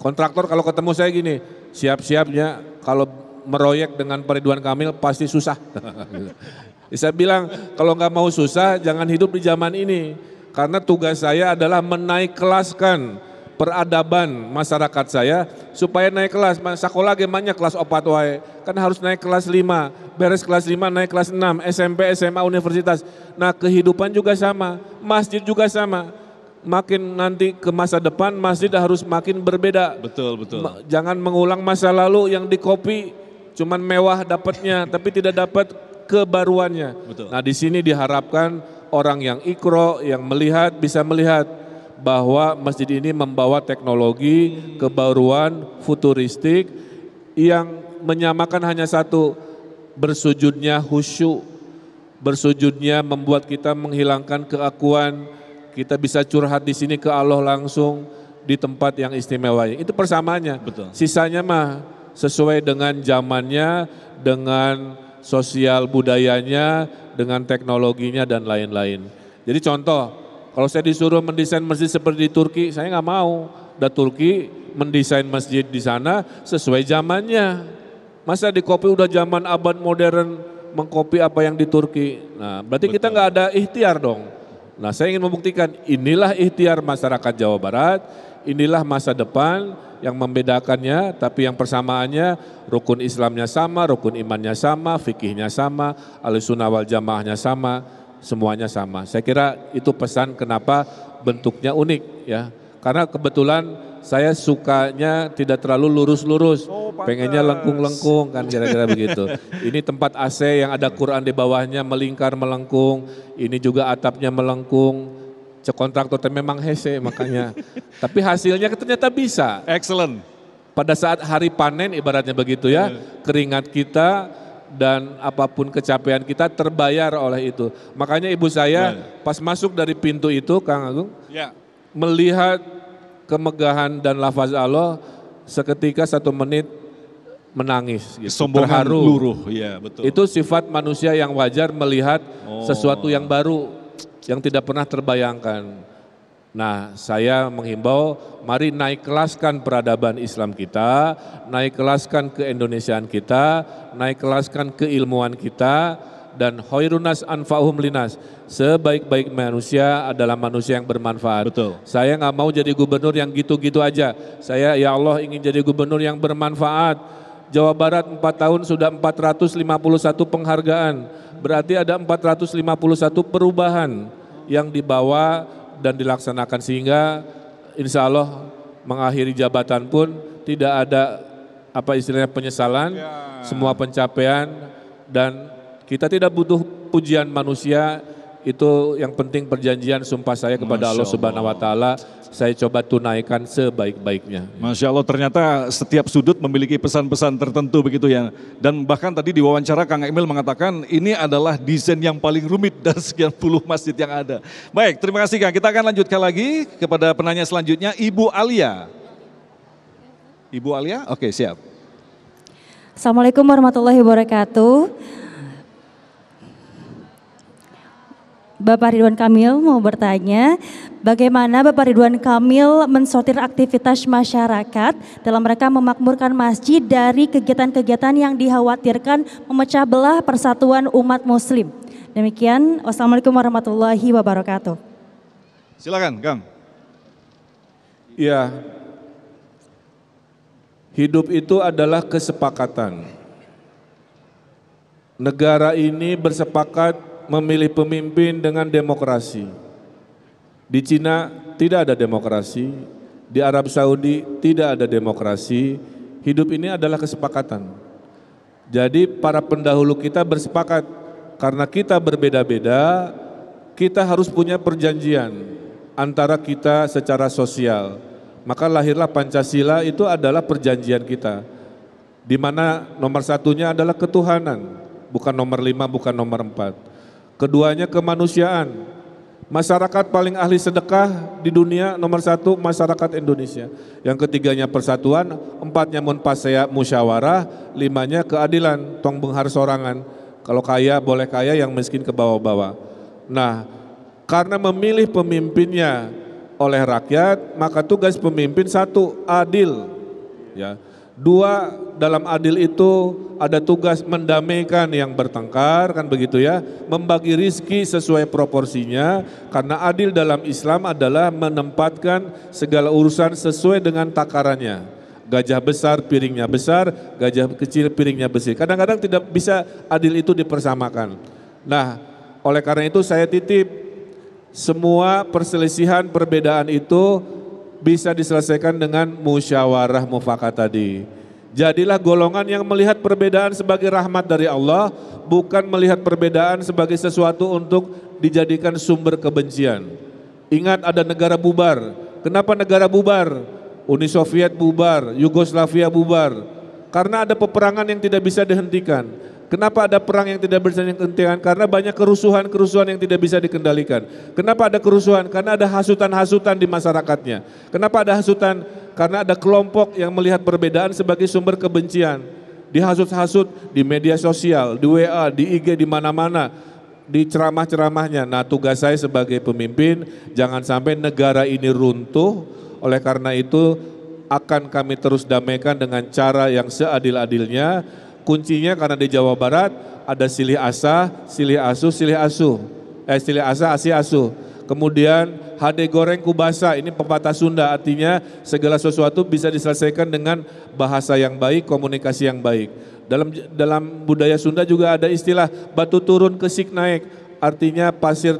kontraktor kalau ketemu saya gini, siap-siapnya kalau meroyek dengan Pak Ridwan Kamil pasti susah. Saya bilang kalau nggak mau susah jangan hidup di zaman ini. Karena tugas saya adalah menaik kelaskan peradaban masyarakat saya supaya naik kelas. Sekolah gimana kelas 4 wae. Kan harus naik kelas 5, beres kelas 5 naik kelas 6, SMP, SMA, universitas. Nah kehidupan juga sama, masjid juga sama. Makin nanti ke masa depan masjid harus makin berbeda. Betul, betul. Jangan mengulang masa lalu yang dikopi, cuman mewah dapatnya tapi tidak dapat kebaruannya. Betul. Nah di sini diharapkan orang yang ikro, yang melihat bisa melihat bahwa masjid ini membawa teknologi, kebaruan, futuristik yang menyamakan hanya satu, bersujudnya khusyuk, bersujudnya membuat kita menghilangkan keakuan, kita bisa curhat di sini ke Allah langsung di tempat yang istimewa. Itu persamaannya. Betul. Sisanya mah sesuai dengan zamannya, dengan sosial budayanya, dengan teknologinya dan lain-lain. Jadi contoh, kalau saya disuruh mendesain masjid seperti di Turki, saya nggak mau. Da Turki mendesain masjid di sana sesuai zamannya. Masa di kopi udah zaman abad modern mengkopi apa yang di Turki. Nah, berarti kita nggak ada ikhtiar dong. Nah, saya ingin membuktikan inilah ikhtiar masyarakat Jawa Barat, inilah masa depan yang membedakannya, tapi yang persamaannya rukun Islamnya sama, rukun imannya sama, fikihnya sama, Ahlussunnah wal Jamaahnya sama, semuanya sama. Saya kira itu pesan kenapa bentuknya unik ya. Karena kebetulan saya sukanya tidak terlalu lurus-lurus, pengennya lengkung-lengkung kan kira-kira begitu. Ini tempat AC yang ada Quran di bawahnya melingkar melengkung, ini juga atapnya melengkung. Kontraktor memang hese makanya. Tapi hasilnya ternyata bisa. Excellent. Pada saat hari panen ibaratnya begitu ya, keringat kita dan apapun kecapean kita terbayar oleh itu. Makanya ibu saya pas masuk dari pintu itu Kang Agung, melihat kemegahan dan lafaz Allah seketika 1 menit menangis gitu, Sombongan terharu. luruh, ya betul. Itu sifat manusia yang wajar melihat sesuatu yang baru, yang tidak pernah terbayangkan. Nah, saya menghimbau, mari naik kelaskan peradaban Islam kita, naik kelaskan keindonesiaan kita, naik kelaskan keilmuan kita, dan khairunas anfa'uhum linas. Sebaik-baik manusia adalah manusia yang bermanfaat. Betul. Saya nggak mau jadi gubernur yang gitu-gitu aja. Saya ya Allah ingin jadi gubernur yang bermanfaat. Jawa Barat 4 tahun sudah 451 penghargaan. Berarti ada 451 perubahan yang dibawa dan dilaksanakan sehingga insya Allah mengakhiri jabatan pun tidak ada apa istilahnya penyesalan, semua pencapaian dan kita tidak butuh pujian manusia. Itu yang penting perjanjian sumpah saya kepada Allah Subhanahu wa taala saya coba tunaikan sebaik-baiknya. Masya Allah, ternyata setiap sudut memiliki pesan-pesan tertentu begitu ya. Dan bahkan tadi di wawancara Kang Emil mengatakan ini adalah desain yang paling rumit dari sekian puluh masjid yang ada. Baik, terima kasih Kang. Kita akan lanjutkan lagi kepada penanya selanjutnya, Ibu Alia. Ibu Alia, oke siap. Assalamualaikum warahmatullahi wabarakatuh. Bapak Ridwan Kamil mau bertanya, bagaimana Bapak Ridwan Kamil mensortir aktivitas masyarakat dalam rangka memakmurkan masjid dari kegiatan-kegiatan yang dikhawatirkan memecah belah persatuan umat muslim. Demikian, wassalamualaikum warahmatullahi wabarakatuh. Silakan Kang. Ya, hidup itu adalah kesepakatan. Negara ini bersepakat memilih pemimpin dengan demokrasi. Di Cina tidak ada demokrasi, di Arab Saudi tidak ada demokrasi. Hidup ini adalah kesepakatan. Jadi para pendahulu kita bersepakat karena kita berbeda-beda, kita harus punya perjanjian antara kita secara sosial. Maka lahirlah Pancasila, itu adalah perjanjian kita. di mana nomor satunya adalah ketuhanan, bukan nomor 5, bukan nomor 4. Keduanya kemanusiaan. Masyarakat paling ahli sedekah di dunia nomor 1 masyarakat Indonesia. Yang ketiganya persatuan, 4-nya munpasea musyawarah, 5-nya keadilan, tong benghar sorangan. Kalau kaya boleh kaya, yang miskin ke bawah-bawah. Nah, karena memilih pemimpinnya oleh rakyat, maka tugas pemimpin 1 adil, ya. 2, dalam adil itu ada tugas mendamaikan yang bertengkar, kan begitu ya, membagi rizki sesuai proporsinya, karena adil dalam Islam adalah menempatkan segala urusan sesuai dengan takarannya. Gajah besar piringnya besar, gajah kecil piringnya besar. Kadang-kadang tidak bisa adil itu dipersamakan. Nah, oleh karena itu saya titip semua perselisihan perbedaan itu bisa diselesaikan dengan musyawarah mufakat tadi. Jadilah golongan yang melihat perbedaan sebagai rahmat dari Allah, bukan melihat perbedaan sebagai sesuatu untuk dijadikan sumber kebencian. Ingat, ada negara bubar. Kenapa negara bubar? Uni Soviet bubar, Yugoslavia bubar. Karena ada peperangan yang tidak bisa dihentikan. Kenapa ada perang yang tidak bisa dihentikan? Karena banyak kerusuhan-kerusuhan yang tidak bisa dikendalikan. Kenapa ada kerusuhan? Karena ada hasutan-hasutan di masyarakatnya. Kenapa ada hasutan? Karena ada kelompok yang melihat perbedaan sebagai sumber kebencian. Dihasut-hasut di media sosial, di WA, di IG, di mana-mana, di ceramah-ceramahnya. Nah, tugas saya sebagai pemimpin, jangan sampai negara ini runtuh. Oleh karena itu akan kami terus damaikan dengan cara yang seadil-adilnya. Kuncinya karena di Jawa Barat ada silih asa, silih asuh, silih asuh. Silih asa, asih asuh. Kemudian hade goreng kubasa, ini pepatah Sunda, artinya segala sesuatu bisa diselesaikan dengan bahasa yang baik, komunikasi yang baik. Dalam budaya Sunda juga ada istilah batu turun kesik naik, artinya batu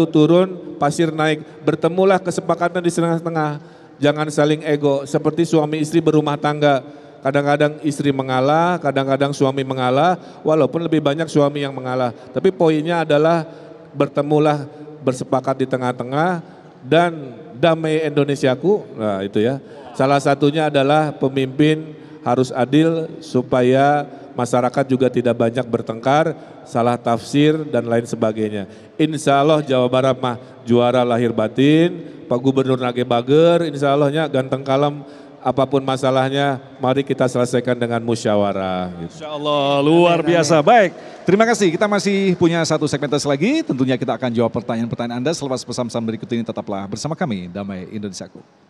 turun, pasir naik. Bertemulah kesepakatan di tengah-tengah, jangan saling ego, seperti suami istri berumah tangga. Kadang-kadang istri mengalah, kadang-kadang suami mengalah, walaupun lebih banyak suami yang mengalah. Tapi poinnya adalah bertemulah, bersepakat di tengah-tengah, dan damai Indonesiaku. Nah itu ya, salah satunya adalah pemimpin harus adil supaya masyarakat juga tidak banyak bertengkar, salah tafsir dan lain sebagainya. Insya Allah Jawa Barat mah juara lahir batin, Pak Gubernur Nage Bager, insya Allahnya ganteng kalem. Apapun masalahnya, mari kita selesaikan dengan musyawarah. Gitu. Insya Allah, luar biasa. Baik, terima kasih. Kita masih punya satu segmentasi lagi. Tentunya kita akan jawab pertanyaan-pertanyaan Anda selepas pesan-pesan berikut ini. Tetaplah bersama kami, Damai Indonesiaku.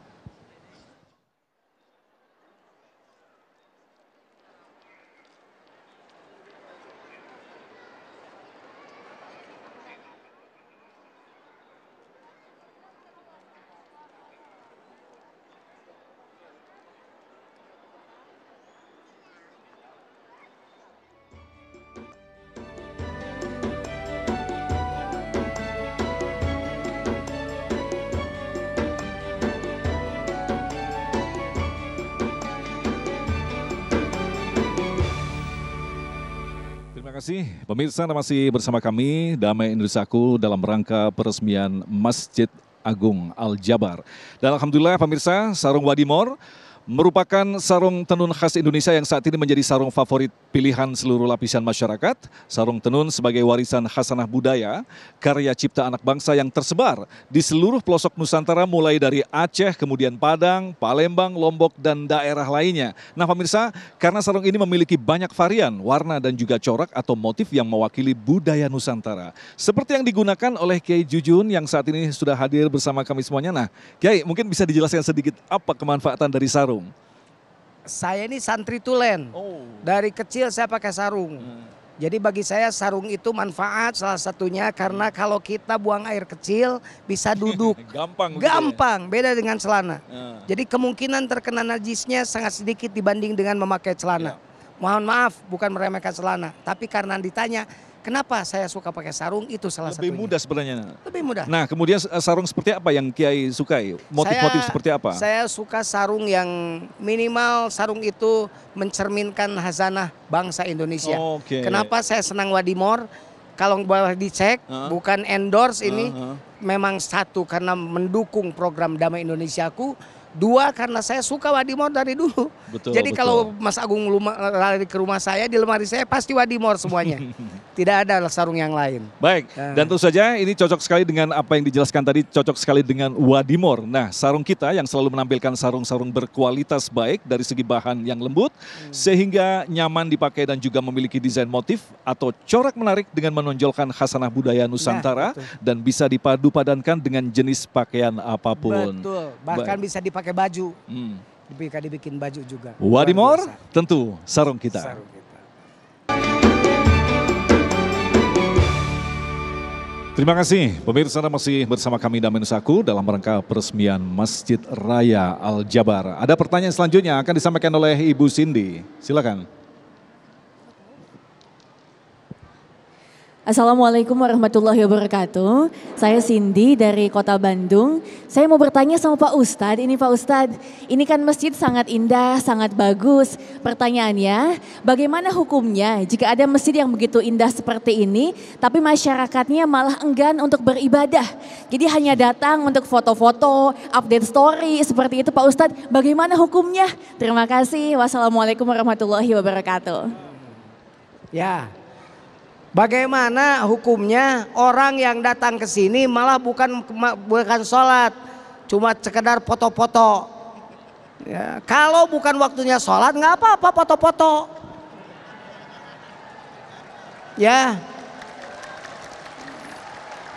Terima kasih pemirsa, Anda masih bersama kami Damai Indonesiaku dalam rangka peresmian Masjid Agung Al-Jabar. Dan alhamdulillah pemirsa, sarung Wadimor merupakan sarung tenun khas Indonesia yang saat ini menjadi sarung favorit pilihan seluruh lapisan masyarakat. Sarung tenun sebagai warisan khasanah budaya, karya cipta anak bangsa yang tersebar di seluruh pelosok Nusantara mulai dari Aceh, kemudian Padang, Palembang, Lombok, dan daerah lainnya. Nah pemirsa, karena sarung ini memiliki banyak varian, warna dan juga corak atau motif yang mewakili budaya Nusantara. Seperti yang digunakan oleh Kiai Jujun yang saat ini sudah hadir bersama kami semuanya. Nah Kiai, mungkin bisa dijelaskan sedikit apa kemanfaatan dari sarung? Saya ini santri tulen. Dari kecil saya pakai sarung. Jadi bagi saya sarung itu manfaat salah satunya karena kalau kita buang air kecil bisa duduk. Gampang, beda dengan celana. Jadi kemungkinan terkena najisnya sangat sedikit dibanding dengan memakai celana. Mohon maaf, bukan meremehkan celana, tapi karena ditanya kenapa saya suka pakai sarung, itu salah satunya. Lebih mudah sebenarnya. Lebih mudah. Nah kemudian sarung seperti apa yang Kiai sukai? Motif-motif seperti apa? Saya suka sarung yang minimal sarung itu mencerminkan khazanah bangsa Indonesia. Kenapa saya senang Wadimor? Kalau boleh dicek, bukan endorse ini, memang satu karena mendukung program Damai Indonesiaku. 2 karena saya suka Wadimor dari dulu. Betul, Jadi betul. kalau Mas Agung lari ke rumah saya, di lemari saya pasti Wadimor semuanya. Tidak ada sarung yang lain. Baik, dan tentu saja ini cocok sekali dengan apa yang dijelaskan tadi, cocok sekali dengan Wadimor. Nah, sarung kita yang selalu menampilkan sarung-sarung berkualitas baik dari segi bahan yang lembut, sehingga nyaman dipakai dan juga memiliki desain motif atau corak menarik dengan menonjolkan khasanah budaya Nusantara dan bisa dipadu-padankan dengan jenis pakaian apapun. Betul, bahkan Baik. bisa dipakai baju. Dibikin baju juga. Wadimor, Luar biasa. tentu sarung kita. Sarung kita. Terima kasih pemirsa, masih bersama kami Damen Saku dalam rangka peresmian Masjid Raya Al Jabar. Ada pertanyaan selanjutnya akan disampaikan oleh Ibu Cindy. Silakan. Assalamualaikum warahmatullahi wabarakatuh. Saya Cindy dari Kota Bandung. Saya mau bertanya sama Pak Ustadz. Ini Pak Ustadz, ini kan masjid sangat indah, sangat bagus. Pertanyaannya, bagaimana hukumnya jika ada masjid yang begitu indah seperti ini, tapi masyarakatnya malah enggan untuk beribadah. Jadi hanya datang untuk foto-foto, update story, seperti itu Pak Ustadz. Bagaimana hukumnya? Terima kasih. Wassalamualaikum warahmatullahi wabarakatuh. Ya. Bagaimana hukumnya orang yang datang ke sini malah bukan sholat, cuma sekedar foto-foto. Ya, kalau bukan waktunya sholat nggak apa-apa foto-foto. Ya,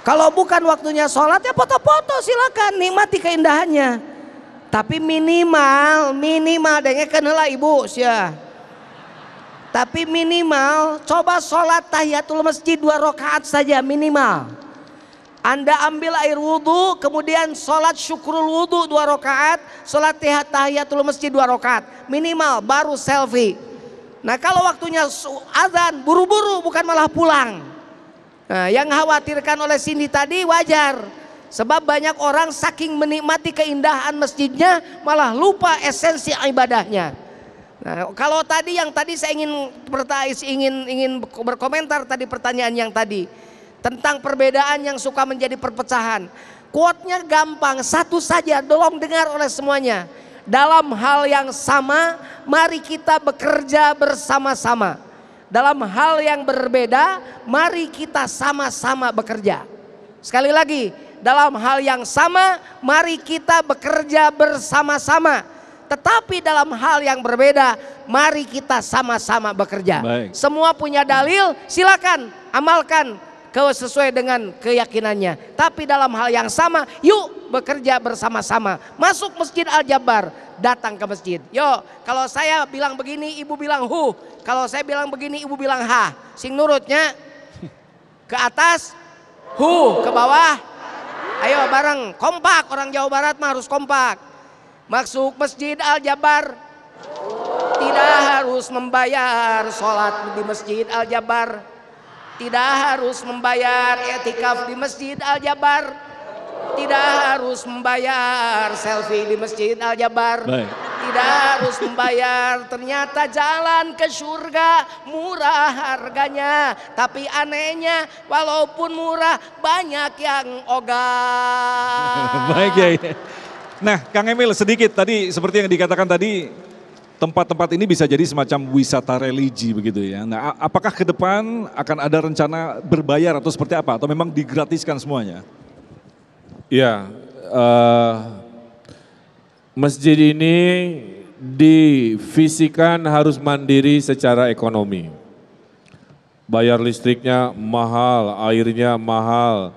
kalau bukan waktunya sholat ya foto-foto, silakan nikmati keindahannya. Tapi minimal dengarkan lah ibu ya. Tapi minimal coba sholat tahiyatul masjid 2 rakaat saja minimal. Anda ambil air wudhu, kemudian sholat syukrul wudhu 2 rakaat, sholat tahiyatul masjid 2 rakaat minimal, baru selfie. Nah kalau waktunya azan buru-buru bukan malah pulang. Nah, yang khawatirkan oleh Cindy tadi wajar. Sebab banyak orang saking menikmati keindahan masjidnya malah lupa esensi ibadahnya. Nah, kalau tadi saya ingin berkomentar tadi pertanyaan yang tadi tentang perbedaan yang suka menjadi perpecahan. Quote-nya gampang, satu saja, tolong dengar oleh semuanya. Dalam hal yang sama, mari kita bekerja bersama-sama. Dalam hal yang berbeda, mari kita sama-sama bekerja. Sekali lagi, dalam hal yang sama, mari kita bekerja bersama-sama. Tetapi dalam hal yang berbeda, mari kita sama-sama bekerja. Baik. Semua punya dalil, silakan amalkan sesuai dengan keyakinannya. Tapi dalam hal yang sama, yuk bekerja bersama-sama. Masuk Masjid Al Jabar, datang ke masjid. Yo, kalau saya bilang begini, ibu bilang hu. Kalau saya bilang begini, ibu bilang ha. Sing nurutnya ke atas, hu, ke bawah. Ayo bareng, kompak. Orang Jawa Barat mah harus kompak. Masuk Masjid Al Jabar, tidak harus membayar sholat di Masjid Al Jabar, tidak harus membayar etikaf di Masjid Al Jabar, tidak harus membayar selfie di Masjid Al Jabar, tidak harus membayar. Ternyata jalan ke surga murah harganya, tapi anehnya walaupun murah banyak yang ogah. Baik ya. Nah, Kang Emil sedikit tadi seperti yang dikatakan tadi, tempat-tempat ini bisa jadi semacam wisata religi begitu ya. Nah, apakah ke depan akan ada rencana berbayar atau seperti apa? Atau memang digratiskan semuanya? Ya, masjid ini divisikan harus mandiri secara ekonomi. Bayar listriknya mahal, airnya mahal.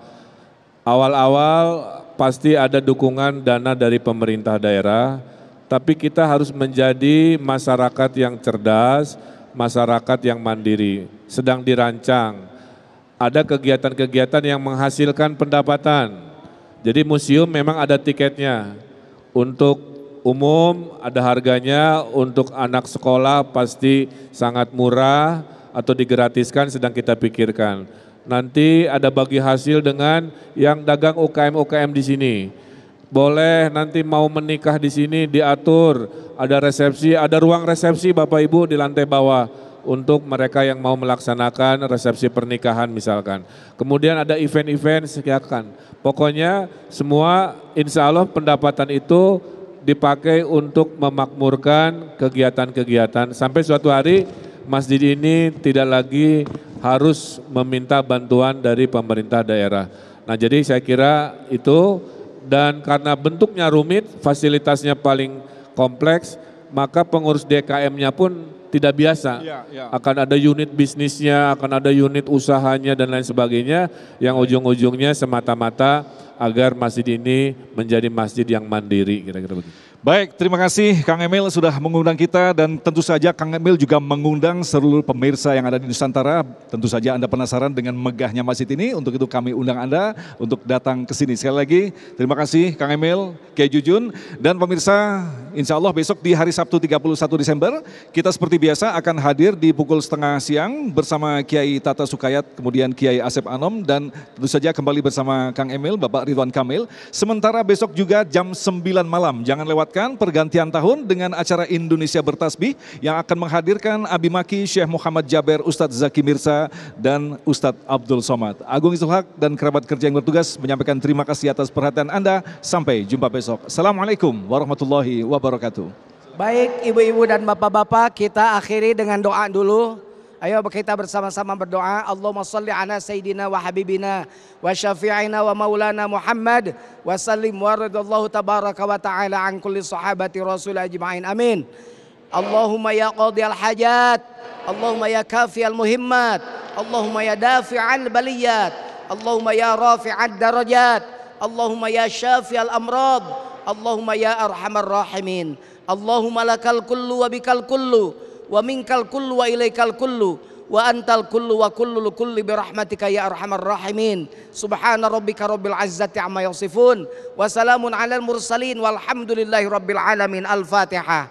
Awal-awal pasti ada dukungan dana dari pemerintah daerah, tapi kita harus menjadi masyarakat yang cerdas, masyarakat yang mandiri. Sedang dirancang, ada kegiatan-kegiatan yang menghasilkan pendapatan. Jadi museum memang ada tiketnya, untuk umum ada harganya, untuk anak sekolah pasti sangat murah atau digratiskan sedang kita pikirkan. Nanti ada bagi hasil dengan yang dagang UKM-UKM di sini. Boleh nanti mau menikah di sini diatur, ada resepsi, ada ruang resepsi Bapak Ibu di lantai bawah untuk mereka yang mau melaksanakan resepsi pernikahan misalkan. Kemudian ada event-event sekian. Pokoknya semua insya Allah pendapatan itu dipakai untuk memakmurkan kegiatan-kegiatan sampai suatu hari masjid ini tidak lagi harus meminta bantuan dari pemerintah daerah. Nah, jadi saya kira itu, dan karena bentuknya rumit, fasilitasnya paling kompleks, maka pengurus DKM-nya pun tidak biasa. Akan ada unit bisnisnya, akan ada unit usahanya dan lain sebagainya yang ujung-ujungnya semata-mata agar masjid ini menjadi masjid yang mandiri, kira-kira begitu. Baik, terima kasih Kang Emil sudah mengundang kita, dan tentu saja Kang Emil juga mengundang seluruh pemirsa yang ada di Nusantara. Tentu saja Anda penasaran dengan megahnya masjid ini, untuk itu kami undang Anda untuk datang ke sini. Sekali lagi terima kasih Kang Emil, Kiai Jujun, dan pemirsa, insya Allah besok di hari Sabtu 31 Desember kita seperti biasa akan hadir di pukul 12:30 siang bersama Kiai Tata Sukayat, kemudian Kiai Asep Anom, dan tentu saja kembali bersama Kang Emil, Bapak Ridwan Kamil. Sementara besok juga jam 9 malam, jangan lewatkan pergantian tahun dengan acara Indonesia Bertasbih yang akan menghadirkan Abi Maki Syekh Muhammad Jaber, Ustadz Zaki Mirza, dan Ustadz Abdul Somad. Agung Isulhaq dan kerabat kerja yang bertugas menyampaikan terima kasih atas perhatian Anda. Sampai jumpa besok. Assalamualaikum warahmatullahi wabarakatuh. Baik ibu-ibu dan bapak-bapak, kita akhiri dengan doa dulu. Ayo kita bersama-sama berdoa. Allahumma salli ala sayyidina wa habibina wa syafi'ina wa maulana Muhammad wa sallim wa radallahu tabaraka wa ta'ala an kulli sahabati rasul ajma'in. Amin. Allahumma ya qadiyal hajat, Allahumma ya kafiyal muhimmat, Allahumma ya dafi'al baliyat, Allahumma ya rafi'ad darajat, Allahumma ya syafi'al amrad, Allahumma ya arhamar rahimin. Allahumma lakal kullu wa bikal kullu wa minkal kullu wa ilaikal kullu wa antal kullu wa kullu kulli birahmatika ya arhamar rahimin. Subhana rabbika rabbil izzati amma yasifun wa salamun alal mursalin walhamdulillahi rabbil alamin. Al-Fatihah.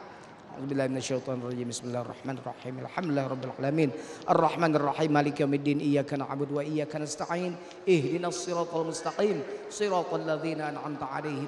A'udzubillahi minasyaitonir rajim. Bismillahirrahmanirrahim. Alhamdulillahi rabbil alamin. Arrahmanir rahim. Maliki yaumiddin. Iyyaka na'budu wa iyyaka nasta'in. Ihdinas siratal mustaqim. Siratal ladzina an'amta 'alaihim.